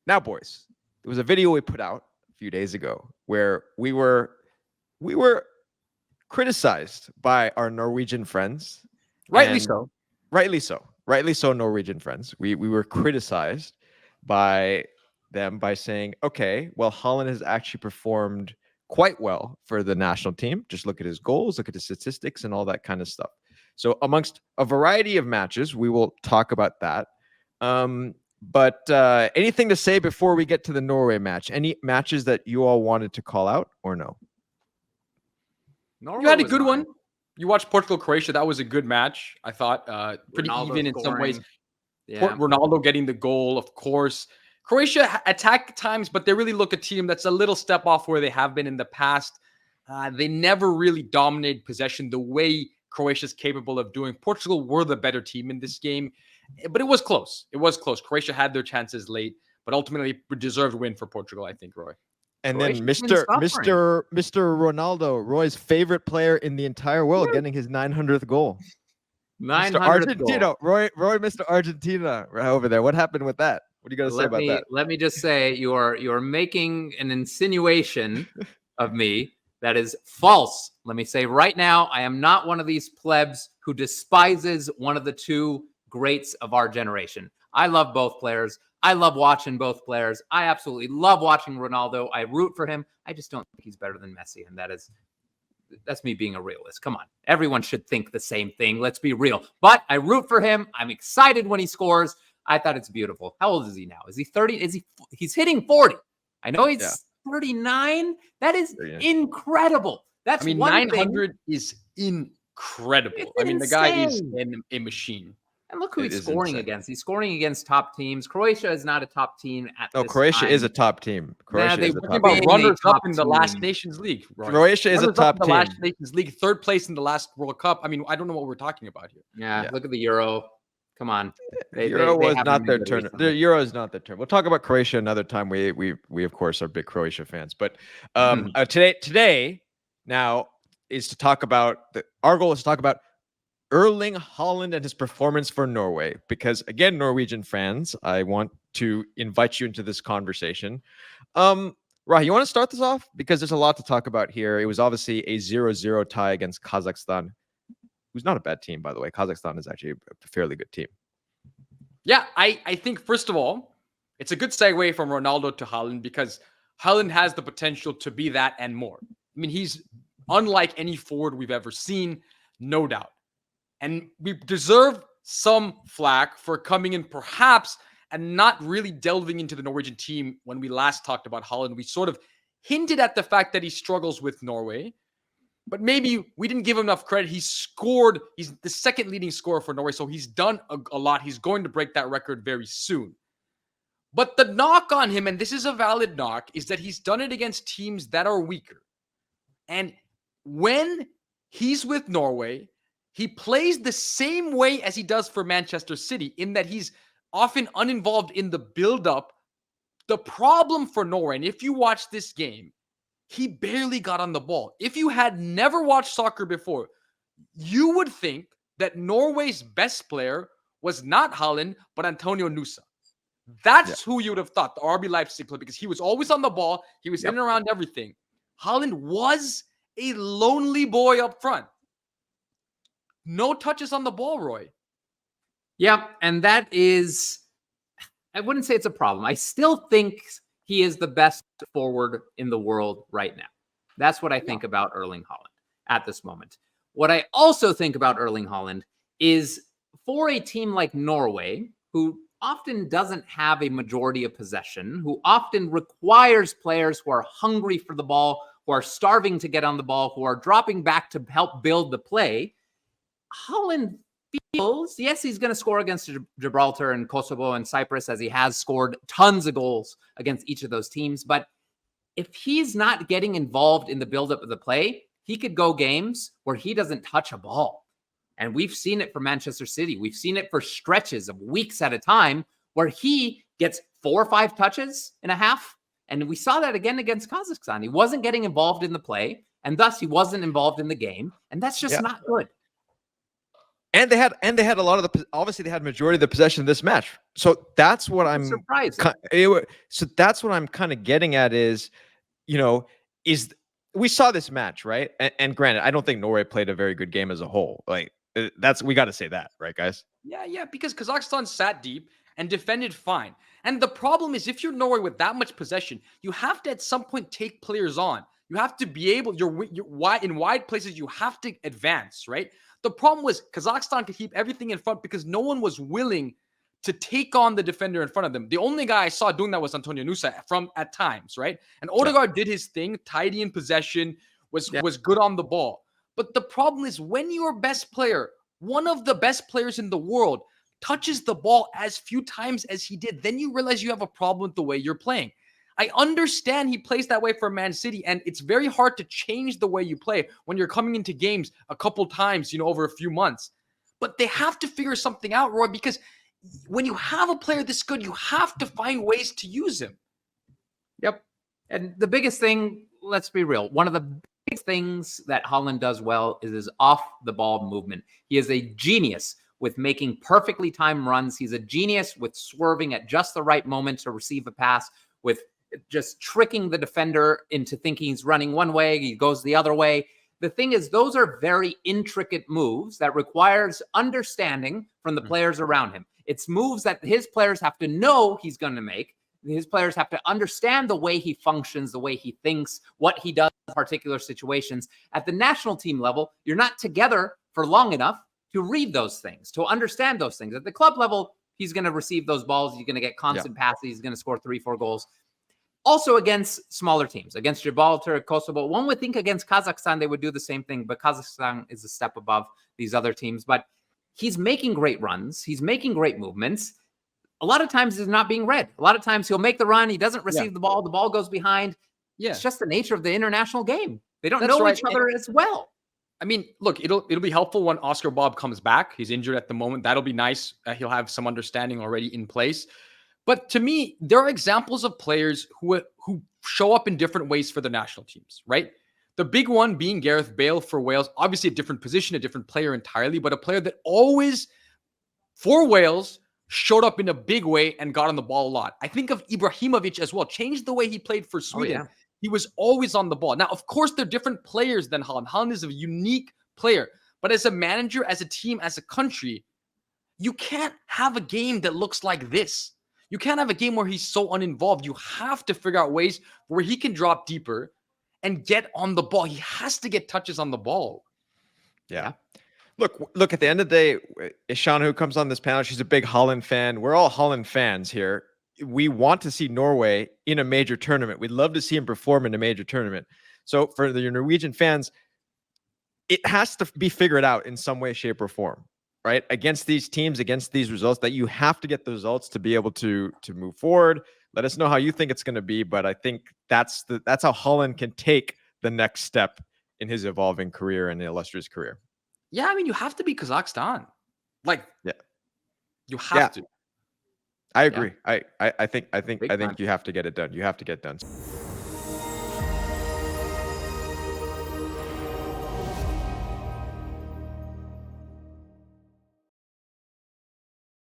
Now, boys, there was a video we put out a few days ago where we were criticized by our Norwegian friends, Rightly and so. rightly so, Norwegian friends. We were criticized by them by saying, okay, well, Holland has actually performed quite well for the national team. Just look at his goals, look at his statistics, and all that kind of stuff. So, amongst a variety of matches, we will talk about that. But anything to say before we get to the Norway match? Any matches that you all wanted to call out or no? You had a good one. You watched Portugal Croatia. That was a good match. I thought pretty Ronaldo even in some ways. scoring. Yeah. Ronaldo getting the goal, of course. Croatia attack at times, but they really look a team that's a little step off where they have been in the past. They never really dominated possession the way Croatia's capable of doing. Portugal were the better team in this game, but it was close. It was close. Croatia had their chances late, but ultimately deserved win for Portugal, I think, Roy. And Croatia's then been Mr. Ronaldo, Roy's favorite player in the entire world, getting his 900th goal. Mr. 900th Argentina, goal. Roy, Mr. Argentina, right over there. What happened with that? What are you going to say about that? Let me just say you are making an insinuation of me that is false. Let me say right now, I am not one of these plebs who despises one of the two greats of our generation. I love both players. I love watching both players. I absolutely love watching Ronaldo. I root for him. I just don't think he's better than Messi, and that's me being a realist. Come on. Everyone should think the same thing. Let's be real. But I root for him. I'm excited when he scores. I thought it's beautiful. How old is he now? Is he 30? He's hitting 40. I know he's 39. That is incredible. That's 900 is incredible. It's the guy is insane. a machine. And look who It he's is scoring insane. against. He's scoring against top teams. Croatia is not a top team at this Croatia time. is a top team. Croatia they is a were top About team. being a runners up top in the last team. Nations League. Roy. Croatia is a Runners up top in the team. last Nations League, third place in the last World Cup. I don't know what we're talking about here. Yeah, look at the Euro. Come on. Euro was haven't not been their good turn. recently. The Euro is not their turn. We'll talk about Croatia another time. We of course are big Croatia fans. But today now is to talk about our goal is to talk about Erling Haaland and his performance for Norway. Because again, Norwegian fans, I want to invite you into this conversation. Rah, you want to start this off? Because there's a lot to talk about here. It was obviously a 0-0 tie against Kazakhstan, who's not a bad team, by the way. Kazakhstan is actually a fairly good team. Yeah, I think, first of all, it's a good segue from Ronaldo to Haaland because Haaland has the potential to be that and more. I mean, he's unlike any forward we've ever seen, no doubt. And we deserve some flack for coming in perhaps and not really delving into the Norwegian team when we last talked about Haaland. We sort of hinted at the fact that he struggles with Norway, but maybe we didn't give him enough credit. He scored. He's the second leading scorer for Norway, so he's done a lot. He's going to break that record very soon. But the knock on him, and this is a valid knock, is that he's done it against teams that are weaker. And when he's with Norway, he plays the same way as he does for Manchester City, in that he's often uninvolved in the build-up. The problem for Norway, and if you watch this game, he barely got on the ball. If you had never watched soccer before, you would think that Norway's best player was not Haaland, but Antonio Nusa. That's who you would have thought, the RB Leipzig player, because he was always on the ball. He was in and around everything. Haaland was a lonely boy up front. No touches on the ball, Roy. Yeah, and that is, I wouldn't say it's a problem. I still think he is the best forward in the world right now. That's what I think about Erling Haaland at this moment. What I also think about Erling Haaland is for a team like Norway, who often doesn't have a majority of possession, who often requires players who are hungry for the ball, who are starving to get on the ball, who are dropping back to help build the play, Haaland feels, yes, he's going to score against Gibraltar and Kosovo and Cyprus, as he has scored tons of goals against each of those teams. But if he's not getting involved in the buildup of the play, he could go games where he doesn't touch a ball. And we've seen it for Manchester City. We've seen it for stretches of weeks at a time where he gets 4 or 5 touches in a half. And we saw that again against Kazakhstan. He wasn't getting involved in the play, and thus he wasn't involved in the game. And that's just not good. And they had a lot of obviously they had majority of the possession of this match. So that's what I'm surprising. So that's what I'm kind of getting at is, we saw this match, right? And granted, I don't think Norway played a very good game as a whole. Like we got to say that, right, guys? Yeah, because Kazakhstan sat deep and defended fine. And the problem is, if you're Norway with that much possession, you have to at some point take players on. You have to be able, you're wide in wide places, you have to advance, right? The problem was Kazakhstan could keep everything in front because no one was willing to take on the defender in front of them. The only guy I saw doing that was Antonio Nusa at times, right? And Odegaard did his thing, tidy in possession, was good on the ball. But the problem is when your best player, one of the best players in the world, touches the ball as few times as he did, then you realize you have a problem with the way you're playing. I understand he plays that way for Man City, and it's very hard to change the way you play when you're coming into games a couple times, over a few months. But they have to figure something out, Roy, because when you have a player this good, you have to find ways to use him. Yep. And the biggest thing, let's be real, one of the biggest things that Haaland does well is his off-the-ball movement. He is a genius with making perfectly timed runs. He's a genius with swerving at just the right moment to receive a pass, with just tricking the defender into thinking he's running one way, he goes the other way. The thing is, those are very intricate moves that requires understanding from the players around him. It's moves that his players have to know he's going to make. His players have to understand the way he functions, the way he thinks, what he does in particular situations. At the national team level, you're not together for long enough to read those things, to understand those things. At the club level, he's going to receive those balls. He's going to get constant passes. He's going to score 3-4 goals. Also against smaller teams, against Gibraltar, Kosovo. One would think against Kazakhstan, they would do the same thing, but Kazakhstan is a step above these other teams. But he's making great runs. He's making great movements. A lot of times he's not being read. A lot of times he'll make the run. He doesn't receive the ball goes behind. Yeah. It's just the nature of the international game. They don't know each other as well. I mean, look, it'll be helpful when Oscar Bob comes back. He's injured at the moment. That'll be nice. He'll have some understanding already in place. But to me, there are examples of players who show up in different ways for the national teams, right? The big one being Gareth Bale for Wales. Obviously a different position, a different player entirely, but a player that always, for Wales, showed up in a big way and got on the ball a lot. I think of Ibrahimovic as well. Changed the way he played for Sweden. Oh, yeah. He was always on the ball. Now, of course, they're different players than Haaland. Haaland is a unique player. But as a manager, as a team, as a country, you can't have a game that looks like this. You can't have a game where he's so uninvolved. You have to figure out ways where he can drop deeper and get on the ball. He has to get touches on the ball. Yeah. Look, at the end of the day, Ishana, who comes on this panel, she's a big Haaland fan. We're all Haaland fans here. We want to see Norway in a major tournament. We'd love to see him perform in a major tournament. So for the Norwegian fans, it has to be figured out in some way, shape, or form, right? Against these teams, against these results, that you have to get the results to be able to move forward. Let us know how you think it's going to be, but I think that's how Haaland can take the next step in his evolving career and illustrious career. Yeah, I mean, you have to be Kazakhstan. You have to. I agree. I think you have to get it done. You have to get done.